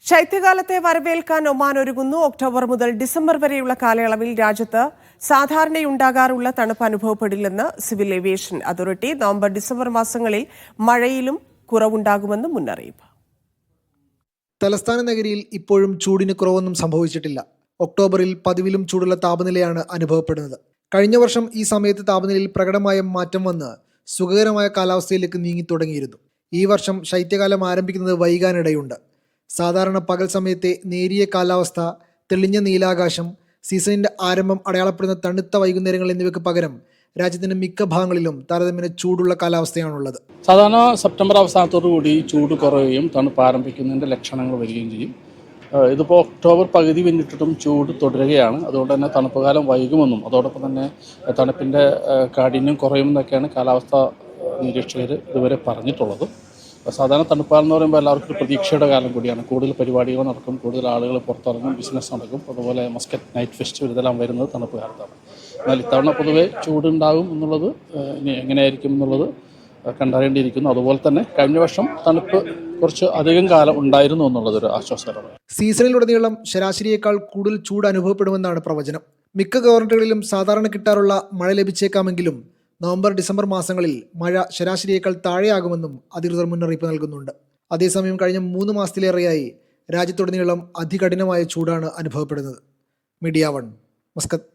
ശൈത്യകാലത്തെ വരവേൽക്കാൻ ഒമാൻ ഒരുങ്ങുന്നു. ഒക്ടോബർ മുതൽ ഡിസംബർ വരെയുള്ള കാലയളവിൽ രാജ്യത്ത് സാധാരണയുണ്ടാകാറുള്ള തണുപ്പ് അനുഭവപ്പെടില്ലെന്ന് civil aviation authority. November December മാസങ്ങളിൽ മഴയിലും കുറവുണ്ടാകുമെന്നും മുന്നറിയിപ്പ്. തലസ്ഥാന നഗരിയിൽ ഇപ്പോഴും ചൂടിന് കുറവൊന്നും സംഭവിച്ചിട്ടില്ല. ഒക്ടോബറിൽ പതിവിലും ചൂടുള്ള താപനിലയാണ് അനുഭവപ്പെടുന്നത്. കഴിഞ്ഞ വർഷം ഈ സമയത്ത് താപനിലയിൽ പ്രകടമായ മാറ്റം വന്ന് സുഖകരമായ കാലാവസ്ഥയിലേക്ക് നീങ്ങിത്തുടങ്ങിയിരുന്നു. ഈ വർഷം ശൈത്യകാലം ആരംഭിക്കുന്നത് വൈകാനിടയുണ്ട്. സാധാരണ പകൽ സമയത്തെ നേരിയ കാലാവസ്ഥ, തെളിഞ്ഞ നീലാകാശം, സീസണിന്റെ ആരംഭം അടയാളപ്പെടുന്ന തണുത്ത വൈകുന്നേരങ്ങൾ എന്നിവയ്ക്ക് പകരം രാജ്യത്തിന്റെ മിക്ക ഭാഗങ്ങളിലും താരതമ്യേന ചൂടുള്ള കാലാവസ്ഥയാണുള്ളത്. സാധാരണ സെപ്റ്റംബർ അവസാനത്തോടുകൂടി ചൂട് കുറയുകയും തണുപ്പ് ആരംഭിക്കുന്നതിൻ്റെ ലക്ഷണങ്ങൾ വരികയും ചെയ്യും. ഇതിപ്പോൾ ഒക്ടോബർ പകുതി പിന്നിട്ടിട്ടും ചൂട് തുടരുകയാണ്. അതുകൊണ്ട് തന്നെ തണുപ്പ് കാലം വൈകുമെന്നും അതോടൊപ്പം തന്നെ തണുപ്പിൻ്റെ കാഠിന്യം കുറയുമെന്നൊക്കെയാണ് കാലാവസ്ഥാ നിരീക്ഷകർ ഇതുവരെ പറഞ്ഞിട്ടുള്ളത്. സാധാരണ തണുപ്പാലം എന്ന് പറയുമ്പോൾ എല്ലാവർക്കും പ്രതീക്ഷയുടെ കാലം കൂടിയാണ്. കൂടുതൽ പരിപാടികൾ നടക്കും, കൂടുതൽ ആളുകൾ പുറത്തിറങ്ങും, ബിസിനസ് നടക്കും. അതുപോലെ മസ്കറ്റ് നൈറ്റ് ഫെസ്റ്റിവൽ ഇതെല്ലാം വരുന്നത് തണുപ്പ് കാലത്താണ്. എന്നാൽ ഇത്തവണ പൊതുവെ ചൂടുണ്ടാകും എന്നുള്ളത് ഇനി എങ്ങനെയായിരിക്കും എന്നുള്ളത് കണ്ടറിയേണ്ടിയിരിക്കുന്നു. അതുപോലെ തന്നെ കഴിഞ്ഞ വർഷം തണുപ്പ് കുറച്ച് അധികം കാലം ഉണ്ടായിരുന്നു എന്നുള്ളതൊരു ആശ്വാസകരമാണ്. സീസണിലുടനീളം ശരാശരിയേക്കാൾ കൂടുതൽ ചൂട് അനുഭവപ്പെടുമെന്നാണ് പ്രവചനം. മിക്ക ഗവർണറുകളിലും സാധാരണ കിട്ടാറുള്ള മഴ ലഭിച്ചേക്കാമെങ്കിലും നവംബർ ഡിസംബർ മാസങ്ങളിൽ മഴ ശരാശരിയേക്കാൾ താഴെയാകുമെന്നും അധികൃതർ മുന്നറിയിപ്പ് നൽകുന്നുണ്ട്. അതേസമയം കഴിഞ്ഞ 3 മാസത്തിലേറെയായി രാജ്യത്തുടനീളം അതികഠിനമായ ചൂടാണ് അനുഭവപ്പെടുന്നത്. Media 1, Muscat.